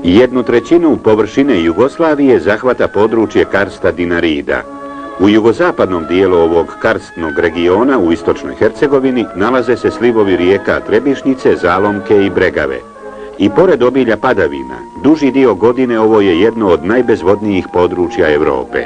1/3 površine Jugoslavije zahvata područje karsta Dinarida. U jugozapadnom dijelu ovog karstnog regiona u istočnoj Hercegovini nalaze se slivovi rijeka Trebišnjice, Zalomke i Bregave. I pored obilja padavina, duži dio godine ovo je jedno od najbezvodnijih područja Europe.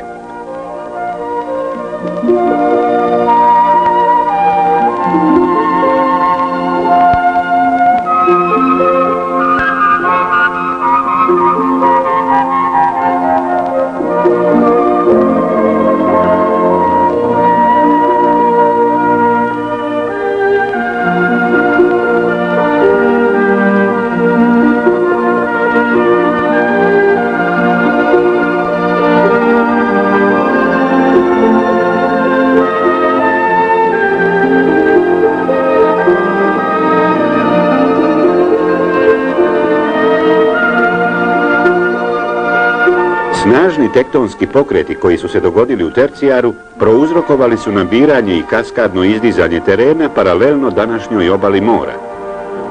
Snažni tektonski pokreti koji su se dogodili u tercijaru prouzrokovali su nabiranje i kaskadno izdizanje terena paralelno današnjoj obali mora.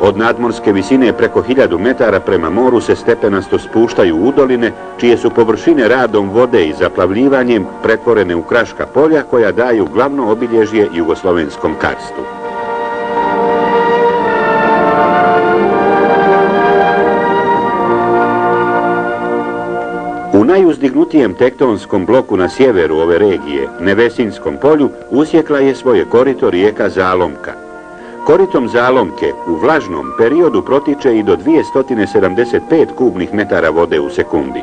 Od nadmorske visine preko 1000 metara prema moru se stepenasto spuštaju udoline, čije su površine radom vode i zaplavljivanjem pretvorene u kraška polja koja daju glavno obilježje jugoslovenskom karstu. U najuzdignutijem tektonskom bloku na sjeveru ove regije, Nevesinskom polju, usjekla je svoje korito rijeka Zalomka. Koritom Zalomke u vlažnom periodu protiče i do 275 kubnih metara vode u sekundi.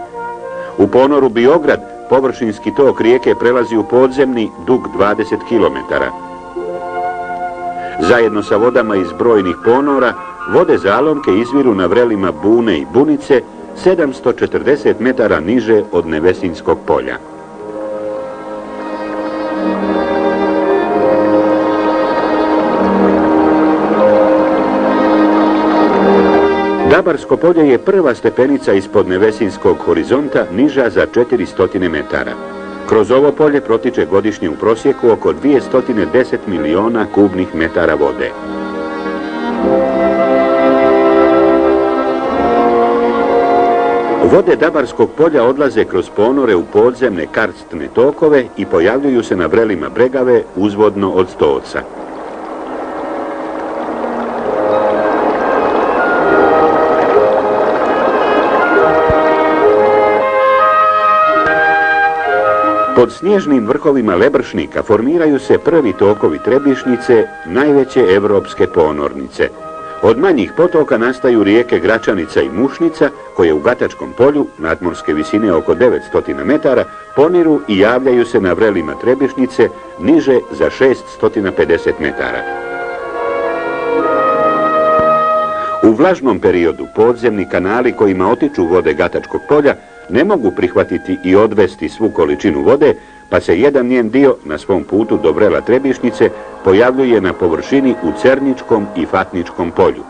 U ponoru Biograd površinski tok rijeke prelazi u podzemni dug 20 km. Zajedno sa vodama iz brojnih ponora, vode Zalomke izviru na vrelima Bune i Bunice, 740 metara niže od Nevesinskog polja. Dabarsko polje je prva stepenica ispod Nevesinskog horizonta, niža za 400 metara. Kroz ovo polje protiče godišnje u prosjeku oko 210 miliona kubnih metara vode. Vode Dabarskog polja odlaze kroz ponore u podzemne karstne tokove i pojavljuju se na vrelima Bregave uzvodno od Stoca. Pod snježnim vrhovima Lebršnika formiraju se prvi tokovi Trebišnjice, najveće evropske ponornice. Od manjih potoka nastaju rijeke Gračanica i Mušnica, koje u Gatačkom polju, nadmorske visine oko 900 metara, poniru i javljaju se na vrelima Trebišnjice niže za 650 metara. U vlažnom periodu podzemni kanali kojima otiču vode Gatačkog polja ne mogu prihvatiti i odvesti svu količinu vode, pa se jedan njen dio na svom putu do vrela Trebišnjice pojavljuje na površini u Cerničkom i Fatničkom polju.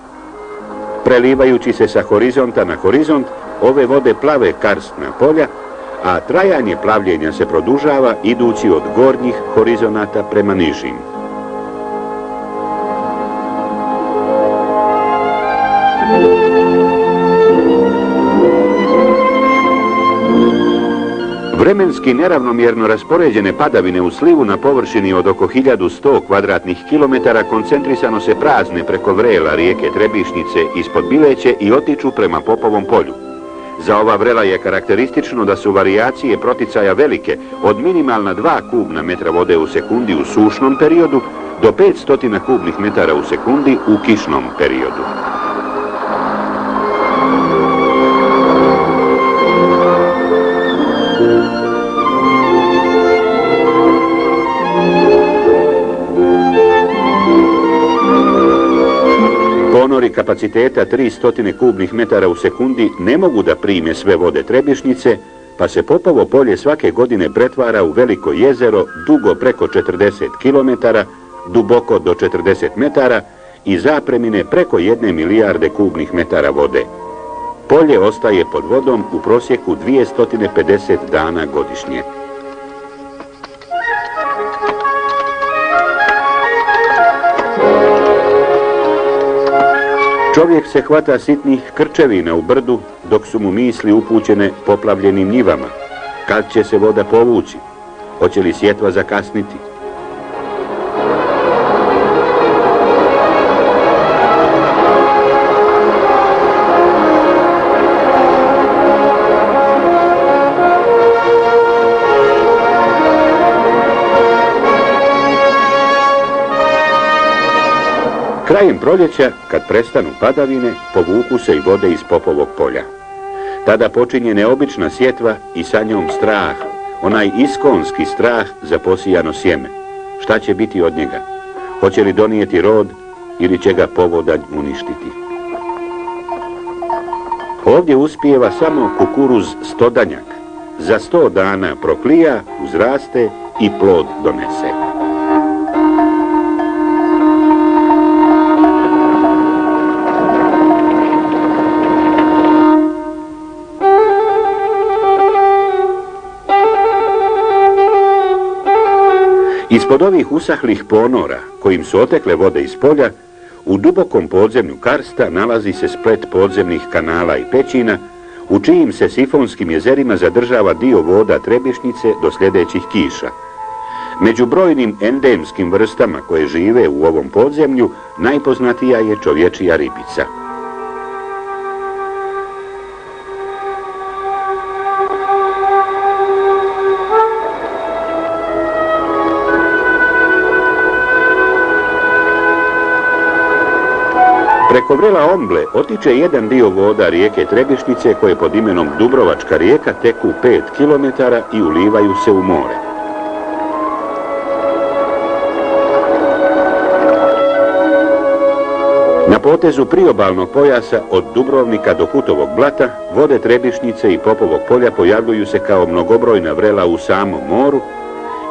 Prelivajući se sa horizonta na horizont, ove vode plave karstna polja, a trajanje plavljenja se produžava idući od gornjih horizonata prema nižim. Vremenski neravnomjerno raspoređene padavine u slivu na površini od oko 1100 kvadratnih kilometara koncentrisano se prazne preko vrela rijeke Trebišnjice ispod Bileće i otiču prema Popovom polju. Za ova vrela je karakteristično da su varijacije proticaja velike, od minimalna 2 kubna metra vode u sekundi u sušnom periodu do 500 kubnih metara u sekundi u kišnom periodu. Ponori kapaciteta 300 kubnih metara u sekundi ne mogu da prime sve vode Trebišnjice, pa se Popovo polje svake godine pretvara u veliko jezero dugo preko 40 km, duboko do 40 metara i zapremine preko 1 milijarde kubnih metara vode. Polje ostaje pod vodom u prosjeku 250 dana godišnje. Čovjek se hvata sitnih krčevina u brdu, dok su mu misli upućene poplavljenim njivama. Kad će se voda povući? Hoće li sjetva zakasniti? Krajem proljeća, kad prestanu padavine, povuku se i vode iz Popovog polja. Tada počinje neobična sjetva i sa njom strah, onaj iskonski strah za posijano sjeme. Šta će biti od njega? Hoće li donijeti rod ili će ga povodanj uništiti? Ovdje uspijeva samo kukuruz stodanjak. Za 100 dana proklija, uzraste i plod donese. Ispod ovih usahlih ponora, kojim su otekle vode iz polja, u dubokom podzemlju karsta nalazi se splet podzemnih kanala i pećina, u čijim se sifonskim jezerima zadržava dio voda Trebišnjice do sljedećih kiša. Među brojnim endemskim vrstama koje žive u ovom podzemlju, najpoznatija je čovječija ribica. Preko vrela Omble otiče jedan dio voda rijeke Trebišnjice koje pod imenom Dubrovačka rijeka teku 5 km i ulivaju se u more. Na potezu priobalnog pojasa od Dubrovnika do Hutovog blata vode Trebišnjice i Popovog polja pojavljuju se kao mnogobrojna vrela u samom moru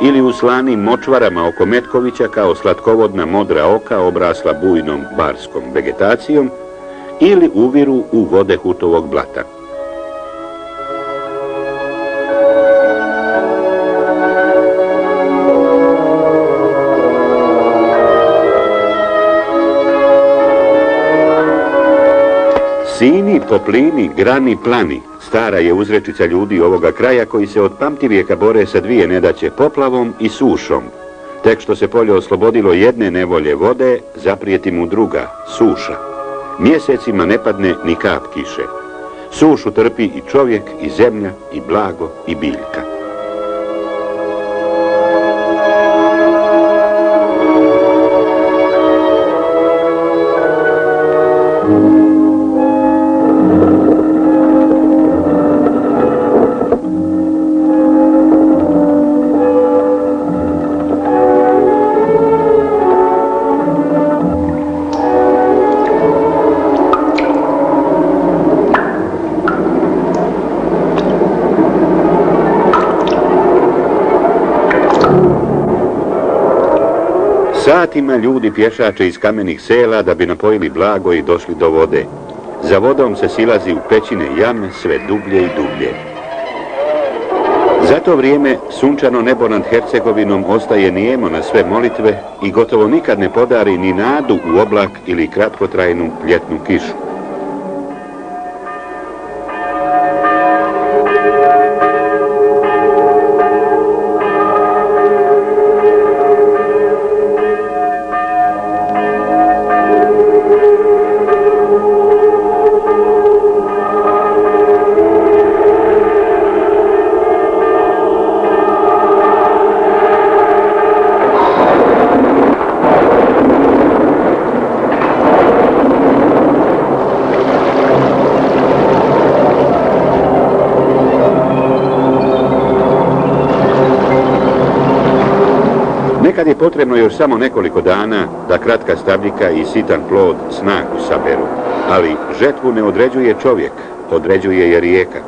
ili u slanim močvarama oko Metkovića kao slatkovodna modra oka obrasla bujnom barskom vegetacijom ili uviru u vode Hutovog blata. Sini, poplini, grani, plani. Stara je uzrečica ljudi ovoga kraja koji se od pamtivijeka bore sa dvije nedaće, poplavom i sušom. Tek što se polje oslobodilo jedne nevolje vode, zaprijeti mu druga, suša. Mjesecima ne padne ni kap kiše. Sušu trpi i čovjek, i zemlja, i blago, i biljka. Satima ljudi pješače iz kamenih sela da bi napojili blago i došli do vode. Za vodom se silazi u pećine jame sve dublje i dublje. Za to vrijeme sunčano nebo nad Hercegovinom ostaje nijemo na sve molitve i gotovo nikad ne podari ni nadu u oblak ili kratkotrajnu ljetnu kišu. Nekad je potrebno još samo nekoliko dana da kratka stabljika i sitan plod snagu saberu, ali žetvu ne određuje čovjek, određuje je rijeka.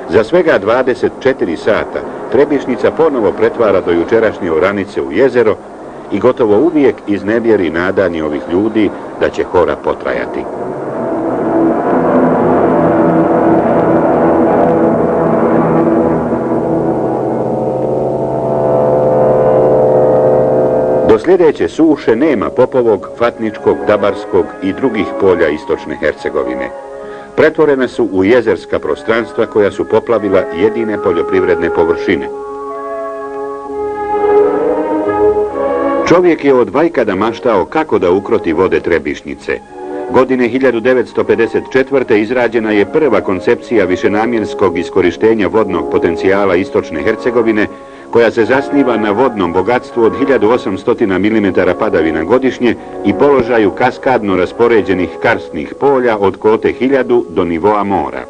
Za svega 24 sata Trebišnjica ponovo pretvara do jučerašnje oranice u jezero i gotovo uvijek iznevjeri nadanje ovih ljudi da će hora potrajati. Do sljedeće suše nema Popovog, Fatničkog, Dabarskog i drugih polja istočne Hercegovine. Pretvorene su u jezerska prostranstva koja su poplavila jedine poljoprivredne površine. Čovjek je od vajkada maštao kako da ukroti vode Trebišnjice. Godine 1954. izrađena je prva koncepcija višenamjenskog iskorištenja vodnog potencijala istočne Hercegovine, koja se zasniva na vodnom bogatstvu od 1800 mm padavina godišnje i položaju kaskadno raspoređenih karstnih polja od kote 1000 do nivoa mora.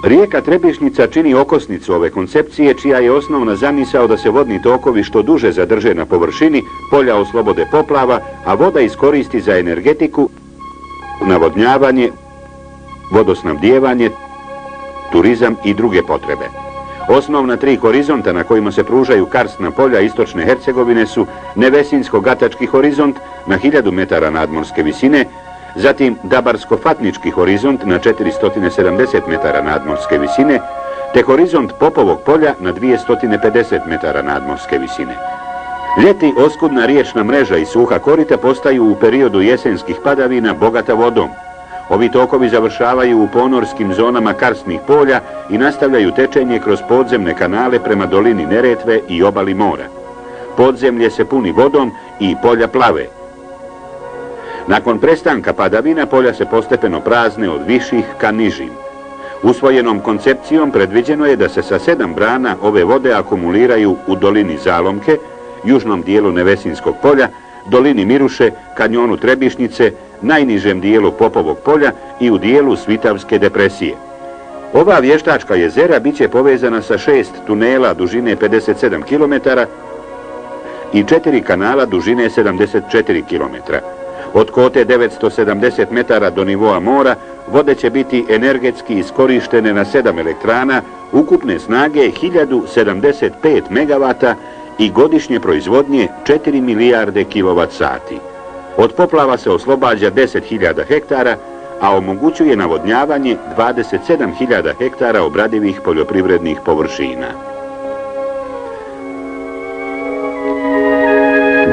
Rijeka Trebišnjica čini okosnicu ove koncepcije, čija je osnovna zamisao da se vodni tokovi što duže zadrže na površini, polja oslobode poplava, a voda iskoristi za energetiku, navodnjavanje, vodosnabdijevanje, turizam i druge potrebe. Osnovna tri horizonta na kojima se pružaju karstna polja istočne Hercegovine su Nevesinsko-Gatački horizont na 1000 metara nadmorske visine, zatim Dabarsko-Fatnički horizont na 470 metara nadmorske visine, te horizont Popovog polja na 250 metara nadmorske visine. Ljeti oskudna riječna mreža i suha korita postaju u periodu jesenskih padavina bogata vodom. Ovi tokovi završavaju u ponorskim zonama karstnih polja i nastavljaju tečenje kroz podzemne kanale prema dolini Neretve i obali mora. Podzemlje se puni vodom i polja plave. Nakon prestanka padavina polja se postepeno prazne od viših ka nižim. Usvojenom koncepcijom predviđeno je da se sa 7 brana ove vode akumuliraju u dolini Zalomke, južnom dijelu Nevesinskog polja, dolini Miruše, kanjonu Trebišnjice, najnižem dijelu Popovog polja i u dijelu Svitavske depresije. Ova vještačka jezera bit će povezana sa 6 tunela dužine 57 km i 4 kanala dužine 74 km. Od kote 970 metara do nivoa mora vode će biti energetski iskorištene na 7 elektrana ukupne snage 1075 MW i godišnje proizvodnje 4 milijarde kWh. Od poplava se oslobađa 10.000 hektara, a omogućuje navodnjavanje 27.000 hektara obradivih poljoprivrednih površina.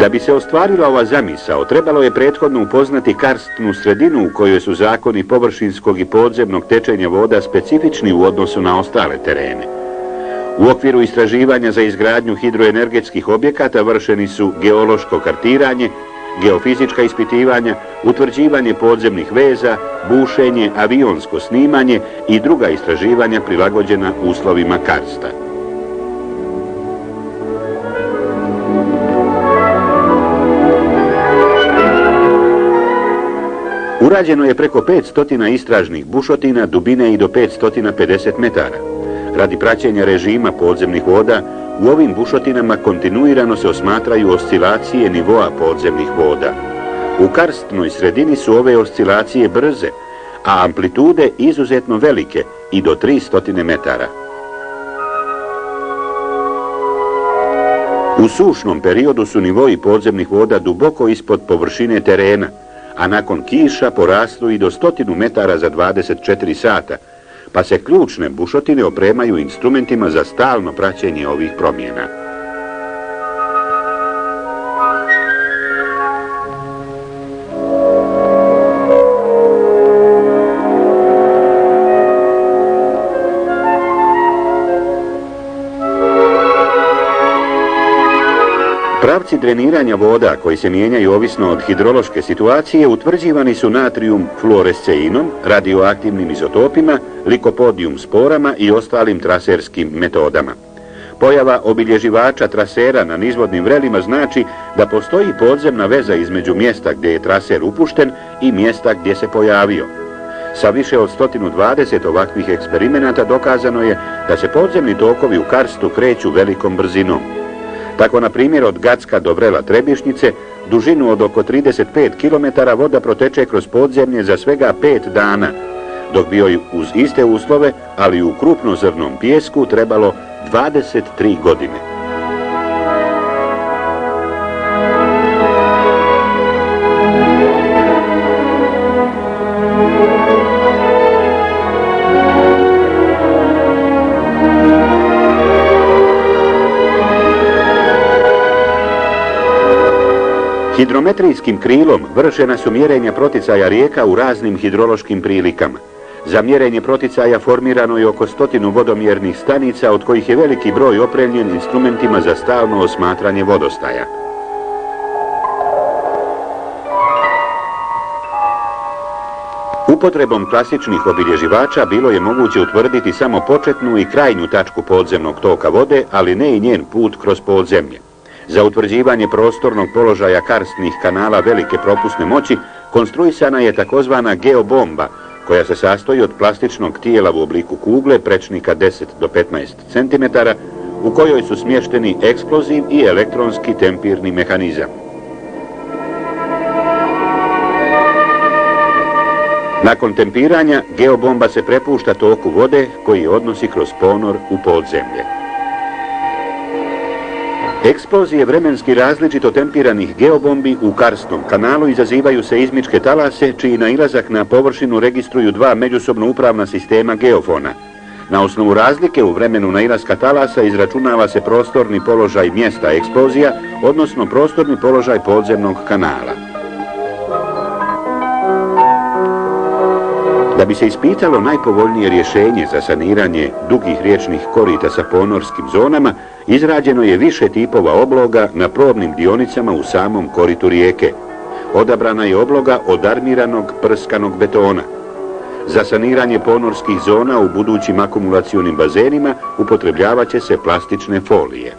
Da bi se ostvarila ova zamisao, trebalo je prethodno upoznati karstnu sredinu u kojoj su zakoni površinskog i podzemnog tečenja voda specifični u odnosu na ostale terene. U okviru istraživanja za izgradnju hidroenergetskih objekata vršeni su geološko kartiranje, geofizička ispitivanja, utvrđivanje podzemnih veza, bušenje, avionsko snimanje i druga istraživanja prilagođena uslovima karsta. Urađeno je preko 500 istražnih bušotina dubine i do 550 metara. Radi praćenja režima podzemnih voda, u ovim bušotinama kontinuirano se osmatraju oscilacije nivoa podzemnih voda. U karstnoj sredini su ove oscilacije brze, a amplitude izuzetno velike i do 300 metara. U sušnom periodu su nivoi podzemnih voda duboko ispod površine terena, a nakon kiša porastu i do 100 metara za 24 sata, pa se ključne bušotine opremaju instrumentima za stalno praćenje ovih promjena. Pravci dreniranja voda, koji se mijenjaju ovisno od hidrološke situacije, utvrđivani su natrijum fluoresceinom, radioaktivnim izotopima, likopodijum sporama i ostalim traserskim metodama. Pojava obilježivača trasera na nizvodnim vrelima znači da postoji podzemna veza između mjesta gdje je traser upušten i mjesta gdje se pojavio. Sa više od 120 ovakvih eksperimenata dokazano je da se podzemni tokovi u karstu kreću velikom brzinom. Tako, na primjer, od Gacka do vrela Trebišnjice, dužinu od oko 35 km voda proteče kroz podzemlje za svega 5 dana, dok bi joj uz iste uslove, ali u krupnozrnom pijesku, trebalo 23 godine. Hidrometrijskim krilom vršena su mjerenja proticaja rijeka u raznim hidrološkim prilikama. Za mjerenje proticaja formirano je oko 100 vodomjernih stanica, od kojih je veliki broj opremljen instrumentima za stalno osmatranje vodostaja. Upotrebom klasičnih obilježivača bilo je moguće utvrditi samo početnu i krajnju tačku podzemnog toka vode, ali ne i njen put kroz podzemlje. Za utvrđivanje prostornog položaja karstnih kanala velike propusne moći konstruisana je takozvana geobomba, koja se sastoji od plastičnog tijela u obliku kugle prečnika 10 do 15 cm, u kojoj su smješteni eksploziv i elektronski tempirni mehanizam. Nakon tempiranja, geobomba se prepušta toku vode koji odnosi kroz ponor u podzemlje. Eksplozije vremenski različito tempiranih geobombi u karstnom kanalu izazivaju seizmičke talase, čiji nailazak na površinu registruju dva međusobno upravna sistema geofona. Na osnovu razlike u vremenu nailaska talasa izračunava se prostorni položaj mjesta eksplozija, odnosno prostorni položaj podzemnog kanala. Da bi se ispitalo najpovoljnije rješenje za saniranje dugih riječnih korita sa ponorskim zonama, izrađeno je više tipova obloga na probnim dionicama u samom koritu rijeke. Odabrana je obloga od armiranog prskanog betona. Za saniranje ponorskih zona u budućim akumulacionim bazenima upotrebljavat će se plastične folije.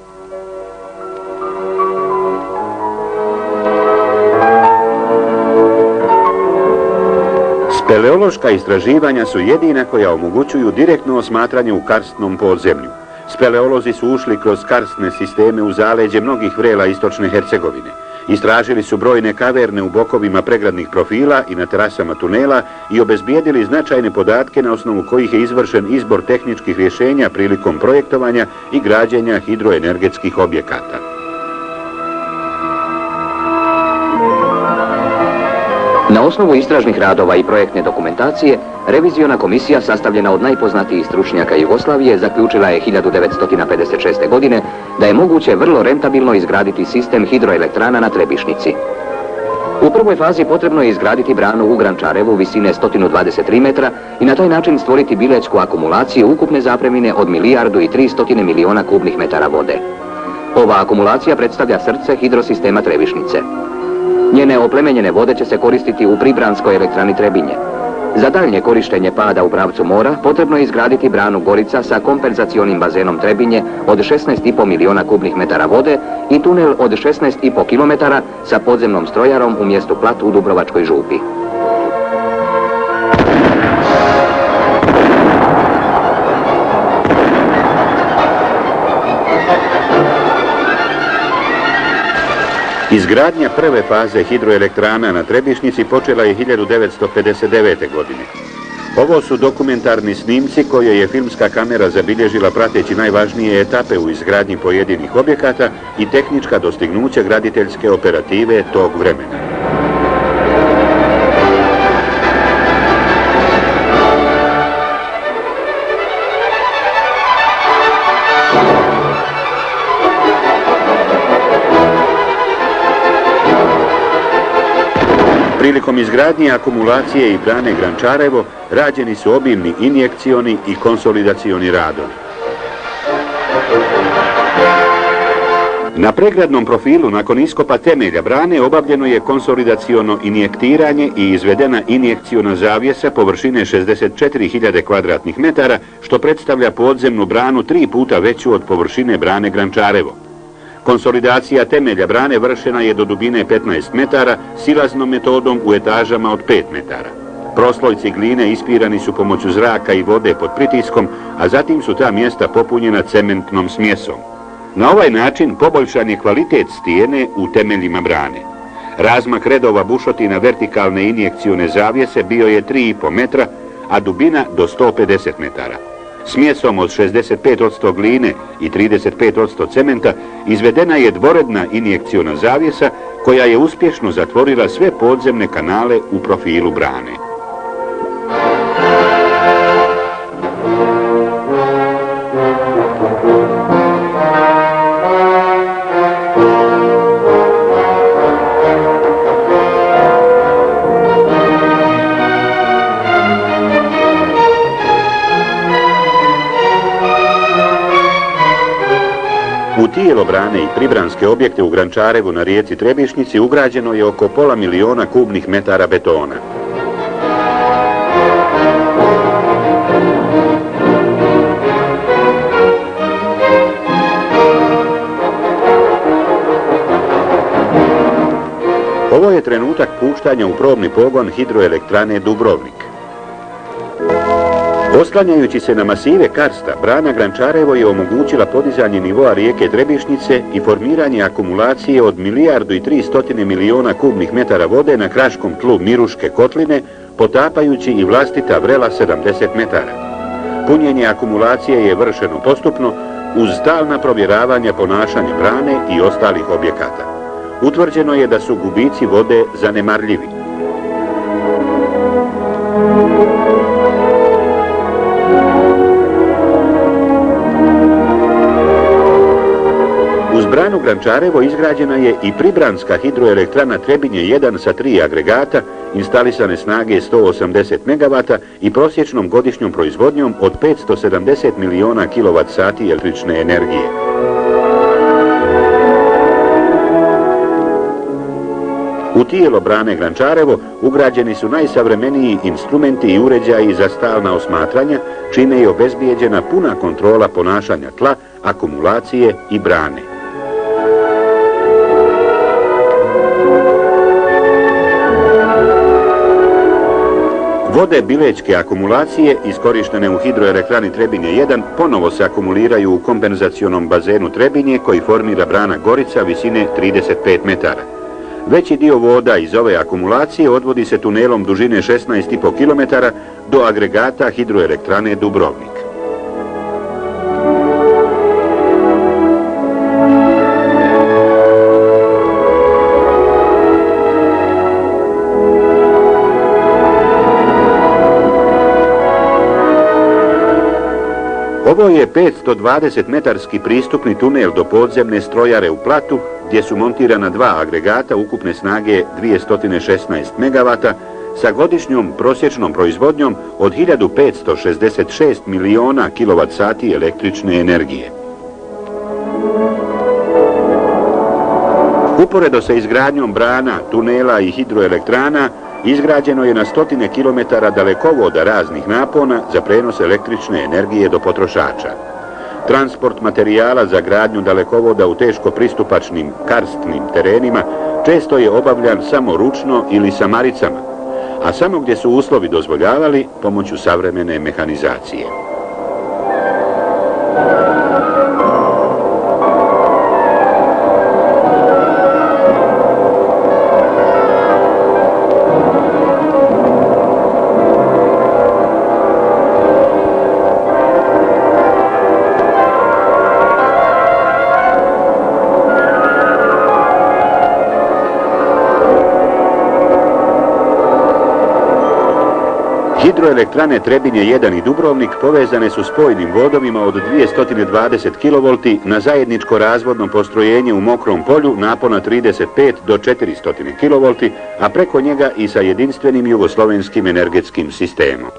Speleološka istraživanja su jedina koja omogućuju direktno osmatranje u karstnom podzemlju. Speleolozi su ušli kroz karstne sisteme u zaleđe mnogih vrela istočne Hercegovine. Istražili su brojne kaverne u bokovima pregradnih profila i na terasama tunela i obezbijedili značajne podatke na osnovu kojih je izvršen izbor tehničkih rješenja prilikom projektovanja i građenja hidroenergetskih objekata. Na osnovu istražnih radova i projektne dokumentacije, reviziona komisija sastavljena od najpoznatijih stručnjaka Jugoslavije zaključila je 1956. godine da je moguće vrlo rentabilno izgraditi sistem hidroelektrana na Trebišnici. U prvoj fazi potrebno je izgraditi branu u Grančarevu visine 123 metra i na taj način stvoriti bilećku akumulaciju ukupne zapremine od 1,3 milijarde kubnih metara vode. Ova akumulacija predstavlja srce hidrosistema Trebišnice. Njene oplemenjene vode će se koristiti u Pribranskoj elektrani Trebinje. Za daljnje korištenje pada u pravcu mora potrebno je izgraditi branu Gorica sa kompenzacionim bazenom Trebinje od 16,5 miliona kubnih metara vode i tunel od 16,5 km sa podzemnom strojarom u mjestu Plat u Dubrovačkoj župi. Izgradnja prve faze hidroelektrana na Trebišnici počela je 1959. godine. Ovo su dokumentarni snimci koje je filmska kamera zabilježila prateći najvažnije etape u izgradnji pojedinih objekata i tehnička dostignuća graditeljske operative tog vremena. Prilikom izgradnje akumulacije i brane Grančarevo rađeni su obimni injekcioni i konsolidacioni radovi. Na pregradnom profilu nakon iskopa temelja brane obavljeno je konsolidaciono injektiranje i izvedena injekciona zavjesa površine 64.000 kvadratnih metara, što predstavlja podzemnu branu 3 puta veću od površine brane Grančarevo. Konsolidacija temelja brane vršena je do dubine 15 metara silaznom metodom u etažama od 5 metara. Proslojci gline ispirani su pomoću zraka i vode pod pritiskom, a zatim su ta mjesta popunjena cementnom smjesom. Na ovaj način poboljšan je kvalitet stijene u temeljima brane. Razmak redova bušotina vertikalne injekcione zavjese bio je 3,5 metra, a dubina do 150 metara. Smjesom od 65% gline i 35% cementa izvedena je dvoredna injekciona zavjesa koja je uspješno zatvorila sve podzemne kanale u profilu brane. tijelo brane i pribranske objekte u Grančarevu na rijeci Trebišnjici ugrađeno je oko 500.000 kubnih metara betona. Ovo je trenutak puštanja u probni pogon hidroelektrane Dubrovnik. Oslanjajući se na masive karsta, brana Grančarevo je omogućila podizanje nivoa rijeke Trebišnjice i formiranje akumulacije od 1.300.000.000 kubnih metara vode na kraškom tlu Miruške kotline, potapajući i vlastita vrela 70 metara. Punjenje akumulacije je vršeno postupno uz stalna provjeravanja ponašanja brane i ostalih objekata. Utvrđeno je da su gubici vode zanemarljivi. Uz branu Grančarevo izgrađena je i pribranska hidroelektrana Trebinje 1 sa 3 agregata, instalisane snage 180 MW i prosječnom godišnjom proizvodnjom od 570 miliona kWh električne energije. U tijelo brane Grančarevo ugrađeni su najsavremeniji instrumenti i uređaji za stalna osmatranja, čime je obezbijeđena puna kontrola ponašanja tla, akumulacije i brane. Vode Bilečke akumulacije, iskorištene u hidroelektrani Trebinje 1, ponovo se akumuliraju u kompenzacionom bazenu Trebinje koji formira brana Gorica visine 35 metara. Veći dio voda iz ove akumulacije odvodi se tunelom dužine 16,5 km do agregata hidroelektrane Dubrovnik. Ovo je 520-metarski pristupni tunel do podzemne strojare u Platu, gdje su montirana 2 agregata ukupne snage 216 MW sa godišnjom prosječnom proizvodnjom od 1566 miliona kWh električne energije. Uporedo sa izgradnjom brana, tunela i hidroelektrana, izgrađeno je na stotine kilometara dalekovoda raznih napona za prenos električne energije do potrošača. Transport materijala za gradnju dalekovoda u teško pristupačnim karstnim terenima često je obavljan samo ručno ili samaricama, a samo gdje su uslovi dozvoljavali pomoću savremene mehanizacije. Hidroelektrane Trebinje 1 i Dubrovnik povezane su spojnim vodovima od 220 kV na zajedničko razvodno postrojenje u Mokrom polju napona 35 do 400 kV, a preko njega i sa jedinstvenim jugoslovenskim energetskim sistemom.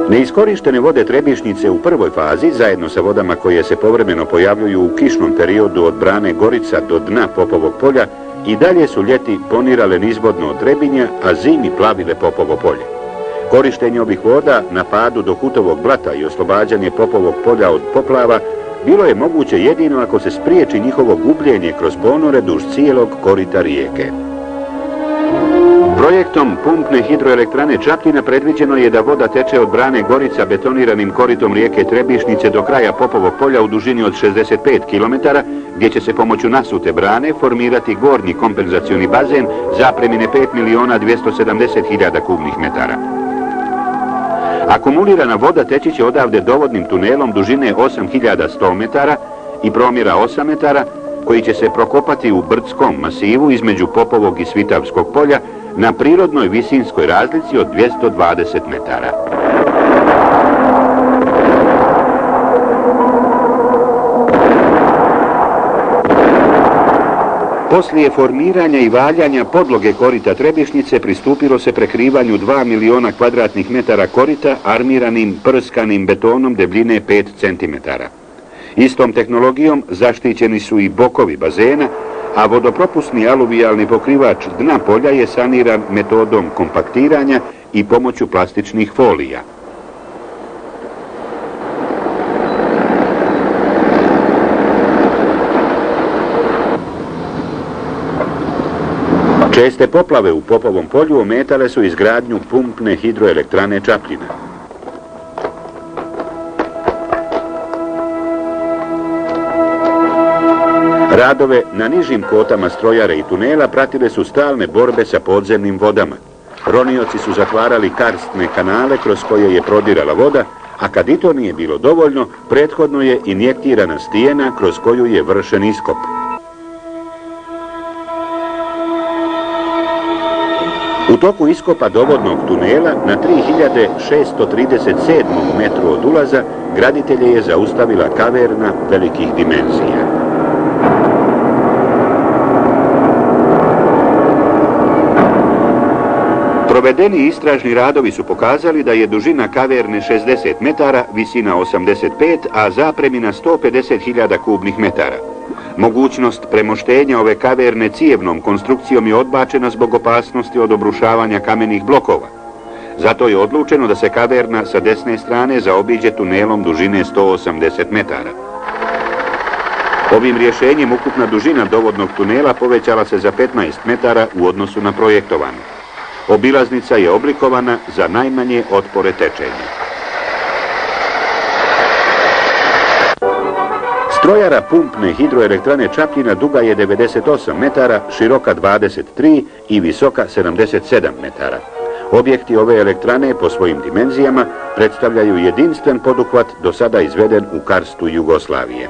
Neiskorištene vode Trebišnjice u prvoj fazi, zajedno sa vodama koje se povremeno pojavljuju u kišnom periodu od brane Gorica do dna Popovog polja, i dalje su ljeti ponirale nizvodno od Trebinja, a zimi plavile Popovo polje. Korištenje ovih voda na padu do Hutovog blata i oslobađanje Popovog polja od poplava bilo je moguće jedino ako se spriječi njihovo gubljenje kroz ponore duž cijelog korita rijeke. Projektom pumpne hidroelektrane Čapljina predviđeno je da voda teče od brane Gorica betoniranim koritom rijeke Trebišnjice do kraja Popovog polja u dužini od 65 km, gdje će se pomoću nasute brane formirati gornji kompenzacioni bazen zapremine 5.270.000 kubnih metara. Akumulirana voda teći će odavde dovodnim tunelom dužine 8.100 metara i promjera 8 metara, koji će se prokopati u brdskom masivu između Popovog i Svitavskog polja na prirodnoj visinskoj razlici od 220 metara. Poslije formiranja i valjanja podloge korita Trebišnjice pristupilo se prekrivanju 2 miliona kvadratnih metara korita armiranim prskanim betonom debljine 5 cm. Istom tehnologijom zaštićeni su i bokovi bazena, a vodopropusni aluvijalni pokrivač dna polja je saniran metodom kompaktiranja i pomoću plastičnih folija. Česte poplave u Popovom polju ometale su izgradnju pumpne hidroelektrane Čapljina. Radove na nižim kotama strojare i tunela pratile su stalne borbe sa podzemnim vodama. Ronioci su zatvarali karstne kanale kroz koje je prodirala voda, a kad i to nije bilo dovoljno, prethodno je injektirana stijena kroz koju je vršen iskop. U toku iskopa dovodnog tunela na 3637. metru od ulaza graditelje je zaustavila kaverna velikih dimenzija. Provedeni istražni radovi su pokazali da je dužina kaverne 60 metara, visina 85, a zapremina 150.000 kubnih metara. Mogućnost premoštenja ove kaverne cijevnom konstrukcijom je odbačena zbog opasnosti od obrušavanja kamenih blokova. Zato je odlučeno da se kaverna sa desne strane zaobiđe tunelom dužine 180 metara. Ovim rješenjem ukupna dužina dovodnog tunela povećala se za 15 metara u odnosu na projektovanu. Obilaznica je oblikovana za najmanje otpore tečenja. Strojara pumpne hidroelektrane Čapljina duga je 98 metara, široka 23 i visoka 77 metara. Objekti ove elektrane po svojim dimenzijama predstavljaju jedinstven poduhvat do sada izveden u karstu Jugoslavije.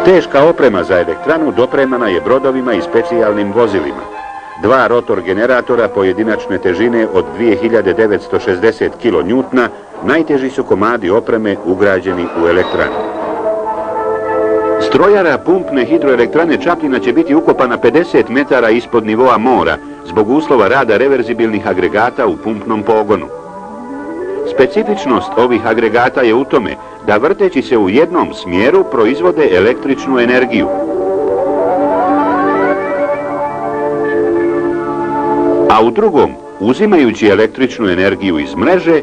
Teška oprema za elektranu dopremana je brodovima i specijalnim vozilima. 2 rotor generatora pojedinačne težine od 2960 kN najteži su komadi opreme ugrađeni u elektranu. Strojara pumpne hidroelektrane Čapljina će biti ukopana 50 metara ispod nivoa mora zbog uslova rada reverzibilnih agregata u pumpnom pogonu. Specifičnost ovih agregata je u tome da vrteći se u jednom smjeru proizvode električnu energiju. A u drugom, uzimajući električnu energiju iz mreže,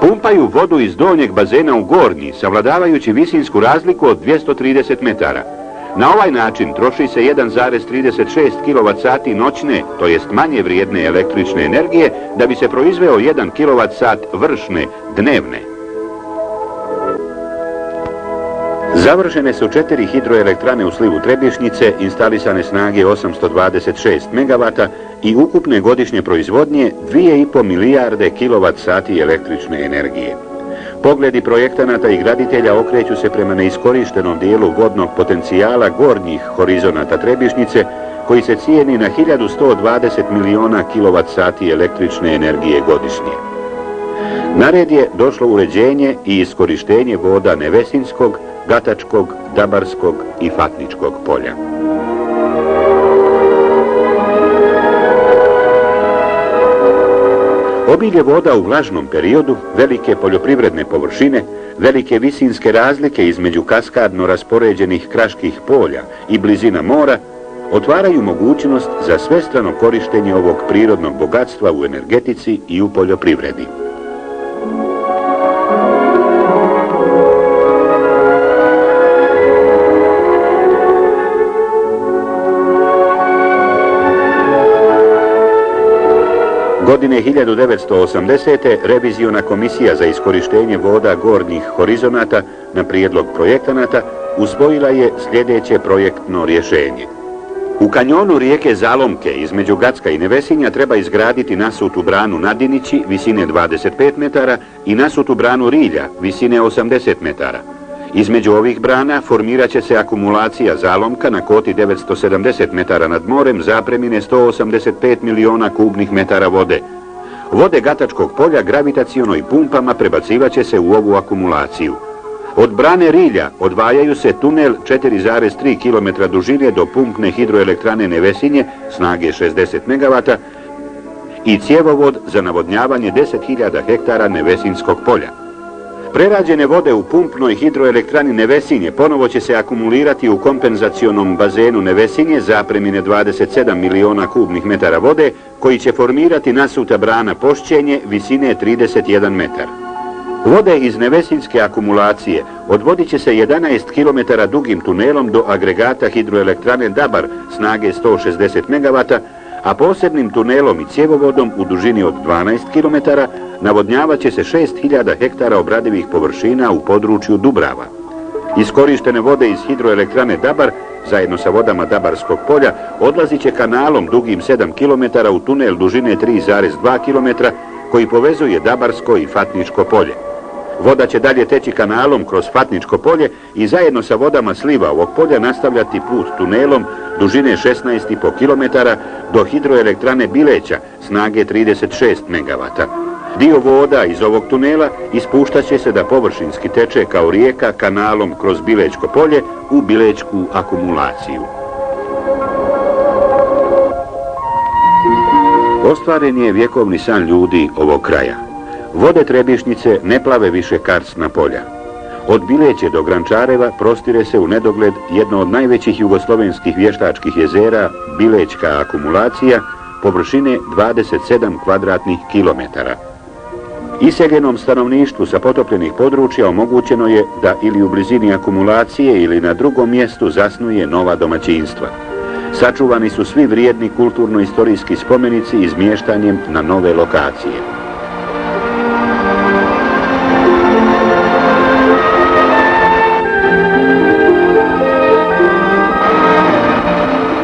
pumpaju vodu iz donjeg bazena u gornji, savladavajući visinsku razliku od 230 metara. Na ovaj način troši se 1,36 kWh noćne, to jest manje vrijedne električne energije, da bi se proizveo 1 kWh vršne, dnevne. Završene su 4 hidroelektrane u slivu Trebišnjice, instalisane snage 826 MW i ukupne godišnje proizvodnje 2,5 milijarde kWh električne energije. Pogledi projektanata i graditelja okreću se prema neiskorištenom dijelu vodnog potencijala gornjih horizonata Trebišnjice, koji se cijeni na 1120 miliona kWh električne energije godišnje. Na red je došlo uređenje i iskorištenje voda Nevesinskog, Gatačkog, Dabarskog i Fatničkog polja. Obilje voda u vlažnom periodu, velike poljoprivredne površine, velike visinske razlike između kaskadno raspoređenih kraških polja i blizina mora otvaraju mogućnost za svestrano korištenje ovog prirodnog bogatstva u energetici i u poljoprivredi. Godine 1980. Reviziona komisija za iskorištenje voda gornjih horizonata na prijedlog projektanata usvojila je sljedeće projektno rješenje. U kanjonu rijeke Zalomke između Gacka i Nevesinja treba izgraditi nasutu branu Nadinići visine 25 metara i nasutu branu Rilja visine 80 metara. Između ovih brana formirat će se akumulacija zalomka na kvoti 970 metara nad morem zapremine 185 miliona kubnih metara vode. Vode Gatačkog polja gravitaciono i pumpama prebacivat će se u ovu akumulaciju. Od brane Rilja odvajaju se tunel 4,3 km dužine do pumpne hidroelektrane Nevesinje snage 60 MW i cjevovod za navodnjavanje 10.000 hektara Nevesinskog polja. Prerađene vode u pumpnoj hidroelektrani Nevesinje ponovo će se akumulirati u kompenzacionom bazenu Nevesinje zapremine 27 miliona kubnih metara vode koji će formirati nasuta brana Pošćenje visine 31 metar. Vode iz Nevesinske akumulacije odvodit će se 11 km dugim tunelom do agregata hidroelektrane Dabar snage 160 MW, a posebnim tunelom i cjevovodom u dužini od 12 km navodnjavat će se 6.000 hektara obradivih površina u području Dubrava. Iskorištene vode iz hidroelektrane Dabar, zajedno sa vodama Dabarskog polja, odlazit će kanalom dugim 7 km u tunel dužine 3,2 km koji povezuje Dabarsko i Fatničko polje. Voda će dalje teći kanalom kroz Fatničko polje i zajedno sa vodama sliva ovog polja nastavljati put tunelom dužine 16,5 km do hidroelektrane Bileća snage 36 MW. Dio voda iz ovog tunela ispuštat će se da površinski teče kao rijeka kanalom kroz Bilećko polje u Bilećku akumulaciju. Ostvaren je vjekovni san ljudi ovog kraja. Vode Trebišnjice ne plave više karsna polja. Od Bileće do Grančareva prostire se u nedogled jedno od najvećih jugoslovenskih vještačkih jezera, Bilećka akumulacija, površine 27 kvadratnih kilometara. Iseljenom stanovništvu sa potopljenih područja omogućeno je da ili u blizini akumulacije ili na drugom mjestu zasnuje nova domaćinstva. Sačuvani su svi vrijedni kulturno-istorijski spomenici izmještanjem na nove lokacije.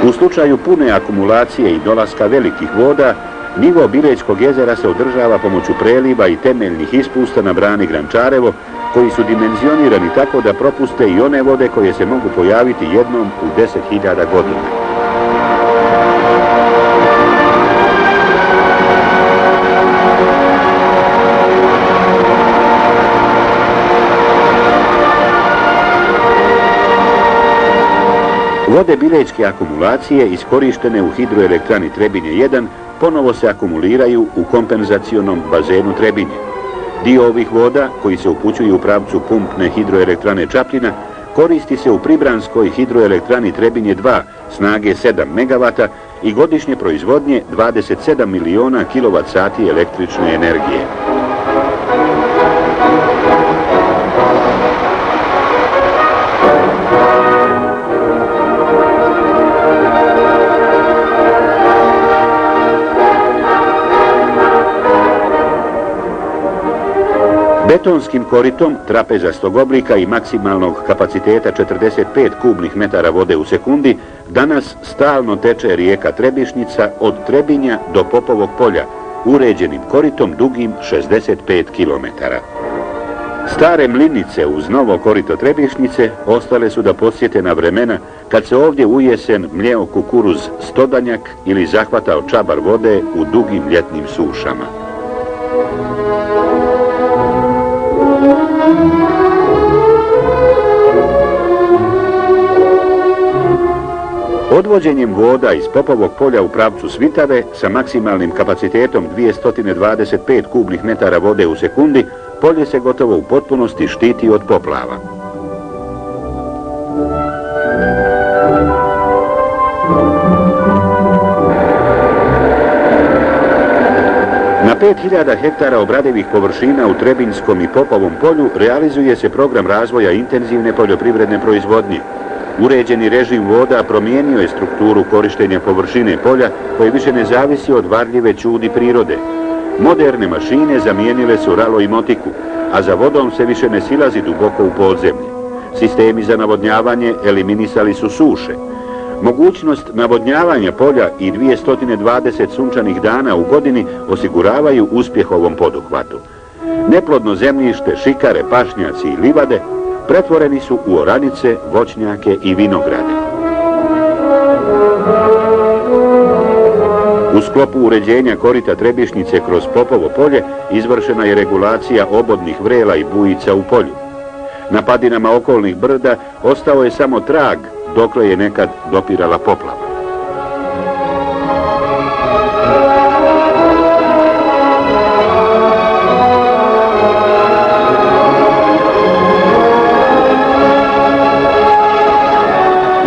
U slučaju pune akumulacije i dolaska velikih voda, nivo Bilećkog jezera se održava pomoću preliva i temeljnih ispusta na brani Grančarevo, koji su dimenzionirani tako da propuste i one vode koje se mogu pojaviti jednom u 10.000 godina. Vode Bilećke akumulacije iskorištene u hidroelektrani Trebinje 1 ponovo se akumuliraju u kompenzacionom bazenu Trebinje. Dio ovih voda, koji se upućuju u pravcu pumpne hidroelektrane Čapljina, koristi se u Pribranskoj hidroelektrani Trebinje 2 snage 7 MW i godišnje proizvodnje 27 miliona kWh električne energije. Betonskim koritom trapezastog oblika i maksimalnog kapaciteta 45 kubnih metara vode u sekundi danas stalno teče rijeka Trebišnjica od Trebinja do Popovog polja, uređenim koritom dugim 65 km. Stare mlinice uz novo korito Trebišnjice ostale su da podsjete na vremena kad se ovdje u jesen mljeo kukuruz stodanjak ili zahvatao čabar vode u dugim ljetnim sušama. Odvođenjem voda iz Popovog polja u pravcu Svitave sa maksimalnim kapacitetom 225 kubnih metara vode u sekundi, polje se gotovo u potpunosti štiti od poplava. Na 5.000 hektara obradivih površina u Trebinskom i Popovom polju realizuje se program razvoja intenzivne poljoprivredne proizvodnje. Uređeni režim voda promijenio je strukturu korištenja površine polja koje više ne zavisi od varljive ćudi prirode. Moderne mašine zamijenile su ralo i motiku, a za vodom se više ne silazi duboko u podzemlje. Sistemi za navodnjavanje eliminisali su suše. Mogućnost navodnjavanja polja i 220 sunčanih dana u godini osiguravaju uspjeh ovom poduhvatu. Neplodno zemljište, šikare, pašnjaci i livade pretvoreni su u oranice, voćnjake i vinograde. U sklopu uređenja korita Trebišnjice kroz Popovo polje izvršena je regulacija obodnih vrela i bujica u polju. Na padinama okolnih brda ostao je samo trag dokle je nekad dopirala poplava.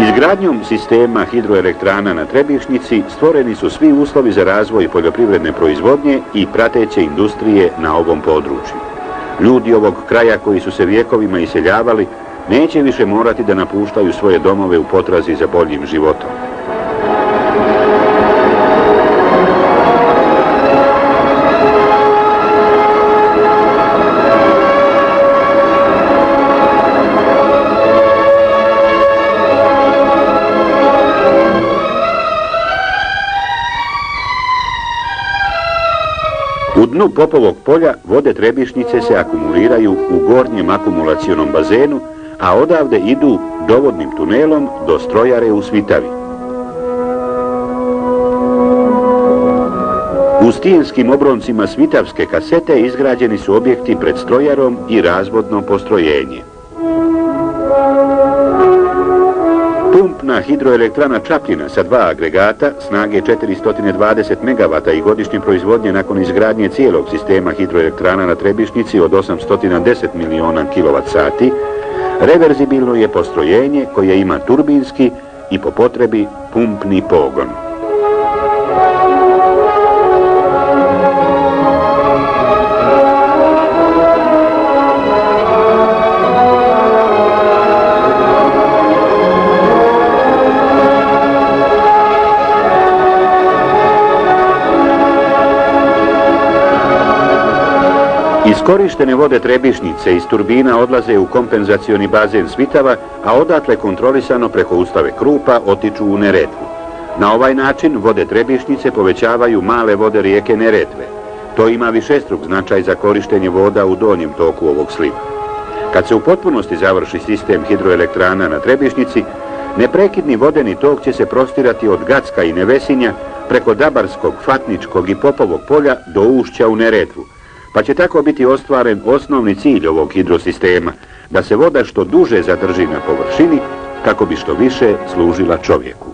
Izgradnjom sistema hidroelektrana na Trebišnjici stvoreni su svi uslovi za razvoj poljoprivredne proizvodnje i prateće industrije na ovom području. Ljudi ovog kraja koji su se vjekovima iseljavali neće više morati da napuštaju svoje domove u potrazi za boljim životom. U dnu Popovog polja vode Trebišnjice se akumuliraju u gornjem akumulacionom bazenu, a odavde idu dovodnim tunelom do strojare u Svitavi. U stijenskim obroncima Svitavske kasete izgrađeni su objekti pred strojarom i razvodno postrojenje. Pumpna hidroelektrana Čapljina sa 2 agregata snage 420 MW i godišnje proizvodnje nakon izgradnje cijelog sistema hidroelektrana na Trebišnjici od 810 miliona kWh, reverzibilno je postrojenje koje ima turbinski i po potrebi pumpni pogon. Iskorištene vode Trebišnjice iz turbina odlaze u kompenzacioni bazen Svitava, a odatle kontrolisano preko Ustave Krupa otiču u Neretvu. Na ovaj način vode Trebišnjice povećavaju male vode rijeke Neretve. To ima višestruk značaj za korištenje voda u donjem toku ovog sliva. Kad se u potpunosti završi sistem hidroelektrana na Trebišnjici, neprekidni vodeni tok će se prostirati od Gacka i Nevesinja preko Dabarskog, Fatničkog i Popovog polja do ušća u Neretvu, pa će tako biti ostvaren osnovni cilj ovog hidrosistema, da se voda što duže zadrži na površini kako bi što više služila čovjeku.